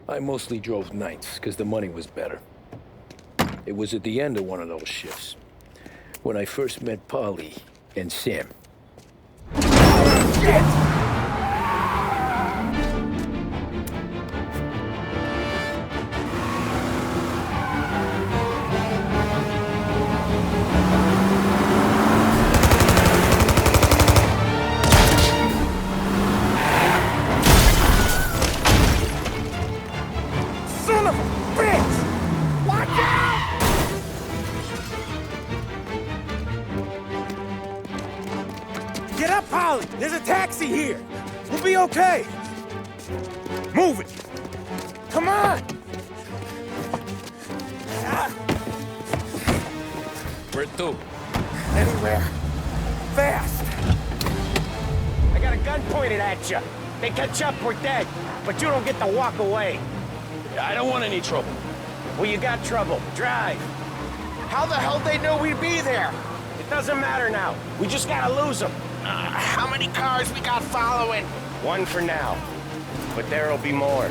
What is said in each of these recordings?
I mostly drove nights, because the money was better. It was at the end of one of those shifts, when I first met Polly and Sam. Shit! There's a taxi here. We'll be okay. Move it. Come on. Where to? Anywhere. Fast. I got a gun pointed at you. They catch up, we're dead. But you don't get to walk away. I don't want any trouble. Well, you got trouble. Drive. How the hell they know we'd be there? It doesn't matter now. We just gotta lose them. How many cars we got following? One for now. But there'll be more.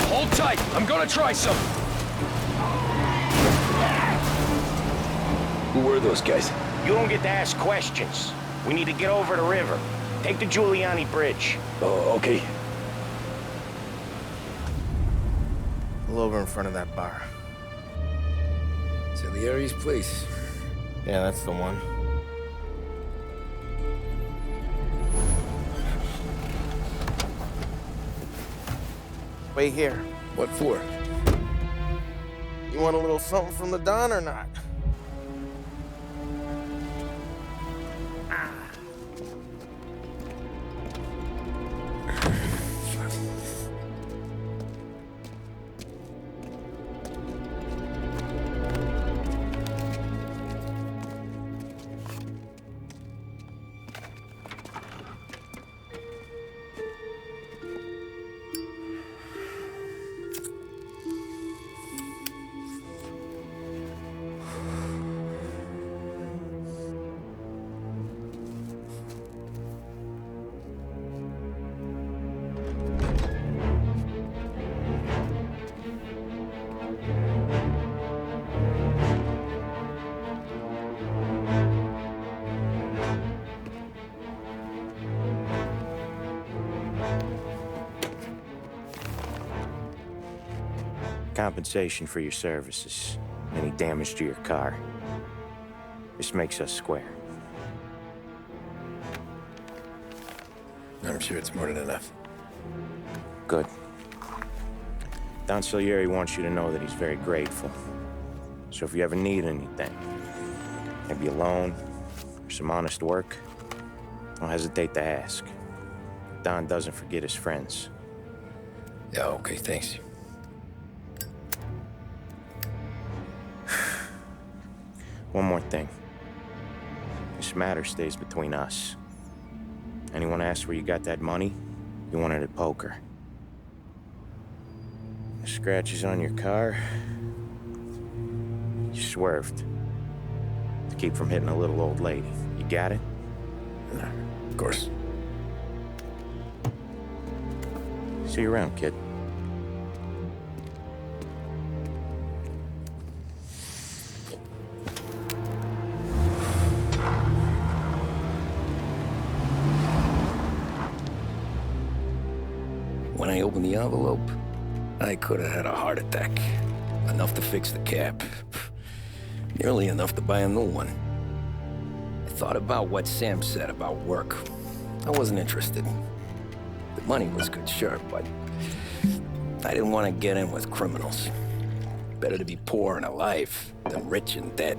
Hold tight. I'm gonna try something. Who were those guys? You don't get to ask questions. We need to get over the river. Take the Giuliani Bridge. Oh, okay. Pull over in front of that bar. Salieri's place. Yeah, that's the one. Wait here. What for? You want a little something from the Don or not? Compensation for your services. Any damage to your car. This makes us square. I'm sure it's more than enough. Good. Don Salieri wants you to know that he's very grateful. So if you ever need anything, maybe a loan or some honest work, don't hesitate to ask. Don doesn't forget his friends. Yeah, okay, thanks. One more thing. This matter stays between us. Anyone asks where you got that money, you want it at poker. The scratches on your car, you swerved. To keep from hitting a little old lady. You got it? Of course. See you around, kid. When I opened the envelope, I could have had a heart attack. Enough to fix the cap. Nearly enough to buy a new one. I thought about what Sam said about work. I wasn't interested. The money was good, sure, but I didn't want to get in with criminals. Better to be poor and alive than rich and dead.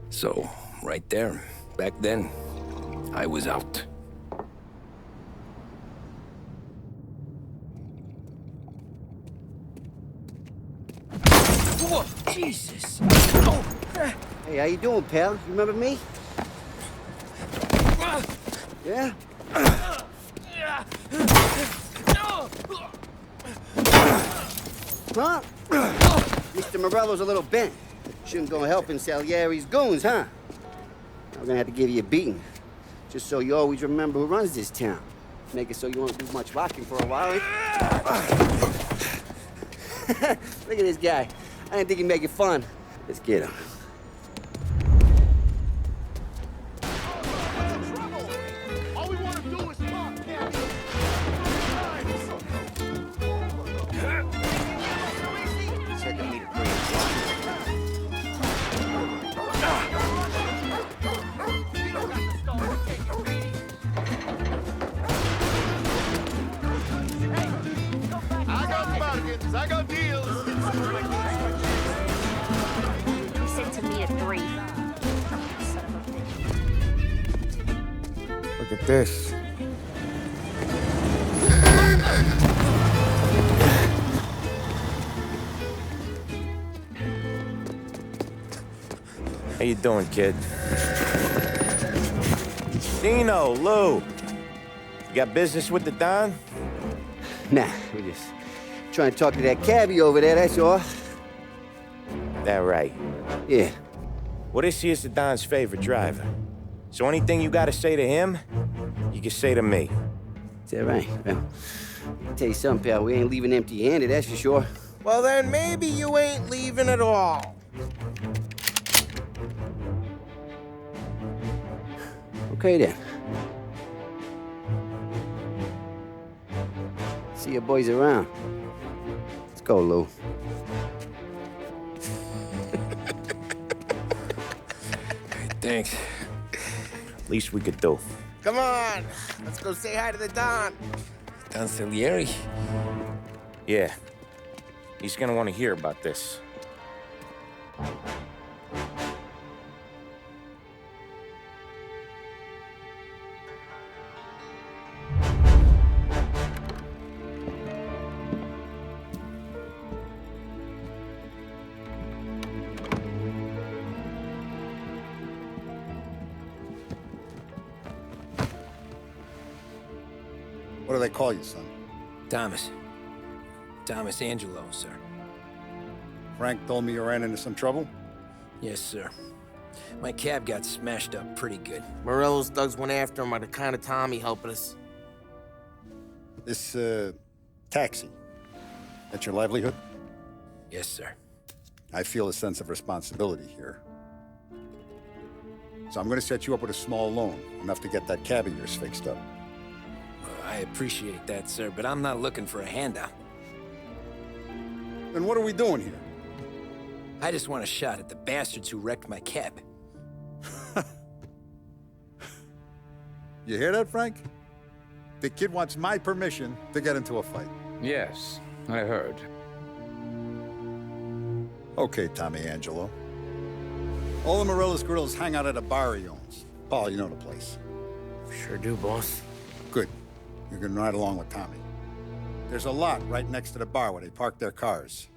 So, right there, back then, I was out. Whoa, Jesus! Oh. Hey, how you doing, pal? You remember me? Yeah? Huh? Mr. Morello's a little bent. Shouldn't go helping Salieri's goons, huh? I'm gonna have to give you a beating, just so you always remember who runs this town. Make it so you won't do much rocking for a while, eh? Look at this guy. I didn't think he'd make it fun. Let's get him. All we want to do is talk, Captain. Second lead three. I got bargains. I got deals. You said to me at 3. Look at this. How you doing, kid? Dino, Lou. You got business with the Don? Nah, we're just trying to talk to that cabbie over there, that's all. That right. Yeah. Well, this here's the Don's favorite driver. So anything you gotta say to him, you can say to me. Is that right? Well, I'll tell you something, pal. We ain't leaving empty-handed, that's for sure. Well, then maybe you ain't leaving at all. Okay, then. See your boys around. Let's go, Lou. Thanks. Least we could do. Come on, let's go say hi to the Don. Don Salieri? Yeah. He's gonna want to hear about this. What do they call you, son? Thomas. Thomas Angelo, sir. Frank told me you ran into some trouble? Yes, sir. My cab got smashed up pretty good. Morello's thugs went after him by the kind of Tommy helping us. This, taxi. That's your livelihood? Yes, sir. I feel a sense of responsibility here. So I'm gonna set you up with a small loan, enough to get that cab of yours fixed up. I appreciate that, sir, but I'm not looking for a handout. Then what are we doing here? I just want a shot at the bastards who wrecked my cab. You hear that, Frank? The kid wants my permission to get into a fight. Yes, I heard. Okay, Tommy Angelo. All the Morello's girls hang out at a bar he owns. Paul, you know the place. Sure do, boss. Good. You can ride along with Tommy. There's a lot right next to the bar where they park their cars.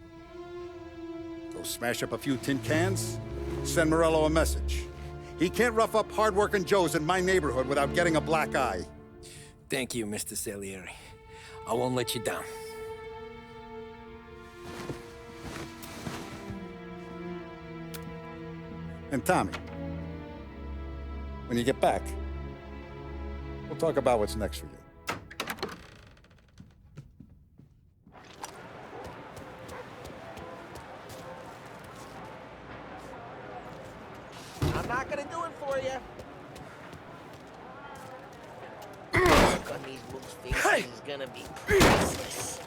Go smash up a few tin cans, send Morello a message. He can't rough up hard-working Joes in my neighborhood without getting a black eye. Thank you, Mr. Salieri. I won't let you down. And Tommy, when you get back, we'll talk about what's next for you. I'm not gonna do it for you. Look on these moves' faces is gonna be priceless.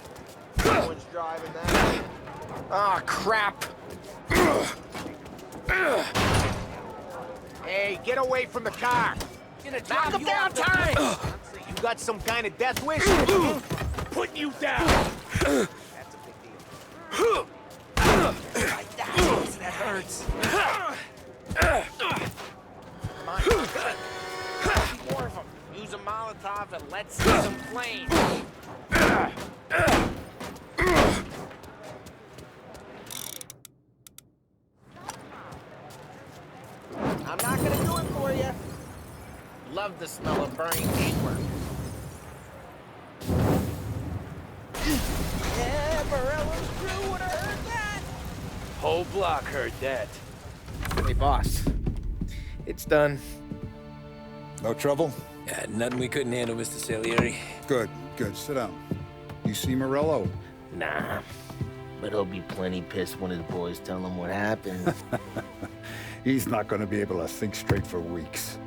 No one's driving that. Ah, crap. Hey, get away from the car. Knock him down, Tommy. You got some kind of death wish? Putting you down. That's a big deal. Like that. That hurts. Come on. More of them. Use a Molotov and let's see some flames. I'm not gonna do it for you. Love the smell of burning paper. Yeah, Morello's crew would have heard that. Whole block heard that. Hey, boss. It's done. No trouble? Yeah, nothing we couldn't handle, Mr. Salieri. Good, good. Sit down. You see Morello? Nah, but he'll be plenty pissed when his boys tell him what happened. He's not going to be able to think straight for weeks.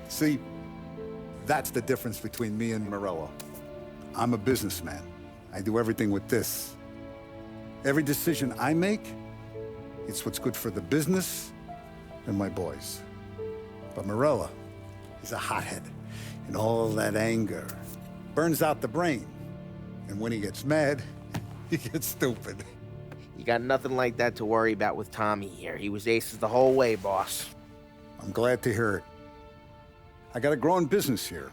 See, that's the difference between me and Morello. I'm a businessman. I do everything with this. Every decision I make, it's what's good for the business and my boys. But Morello, he's a hothead. And all that anger burns out the brain. And when he gets mad, he gets stupid. You got nothing like that to worry about with Tommy here. He was aces the whole way, boss. I'm glad to hear it. I got a growing business here.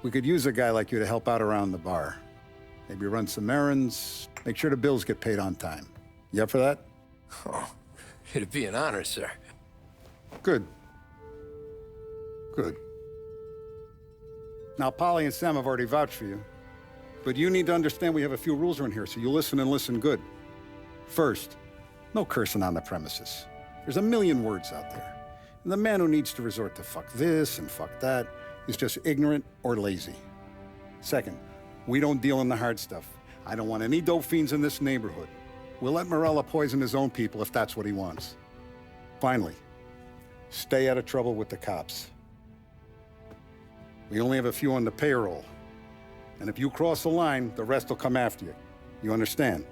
We could use a guy like you to help out around the bar. Maybe run some errands, make sure the bills get paid on time. You up for that? Oh, it'd be an honor, sir. Good. Good. Now, Polly and Sam have already vouched for you. But you need to understand we have a few rules around here, so you listen and listen good. First, no cursing on the premises. There's a million words out there. And the man who needs to resort to fuck this and fuck that is just ignorant or lazy. Second, we don't deal in the hard stuff. I don't want any dope fiends in this neighborhood. We'll let Morello poison his own people if that's what he wants. Finally, stay out of trouble with the cops. We only have a few on the payroll. And if you cross the line, the rest will come after you. You understand?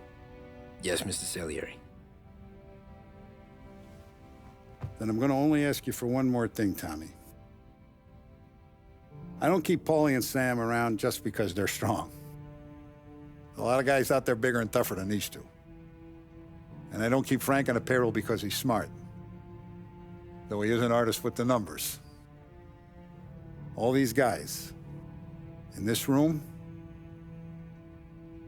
Yes, Mr. Salieri. Then I'm gonna only ask you for one more thing, Tommy. I don't keep Paulie and Sam around just because they're strong. A lot of guys out there bigger and tougher than these two. And I don't keep Frank on the payroll because he's smart. Though he is an artist with the numbers. All these guys in this room,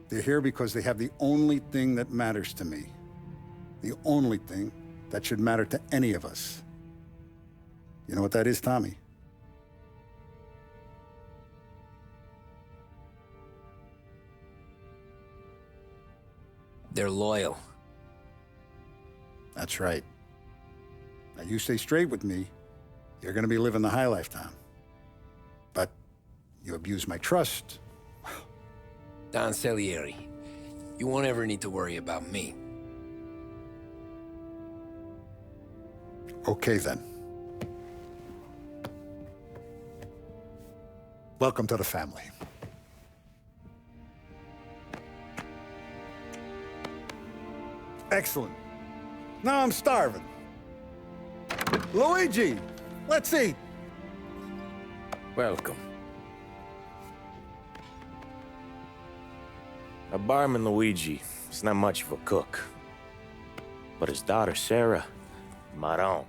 they're here because they have the only thing that matters to me. The only thing that should matter to any of us. You know what that is, Tommy? They're loyal. That's right. Now, you stay straight with me, you're gonna be living the high life, Tom. But you abuse my trust. Don Salieri, you won't ever need to worry about me. Okay, then. Welcome to the family. Excellent. Now I'm starving. Luigi, let's eat. Welcome. Our barman Luigi is not much of a cook. But his daughter Sarah, Maron.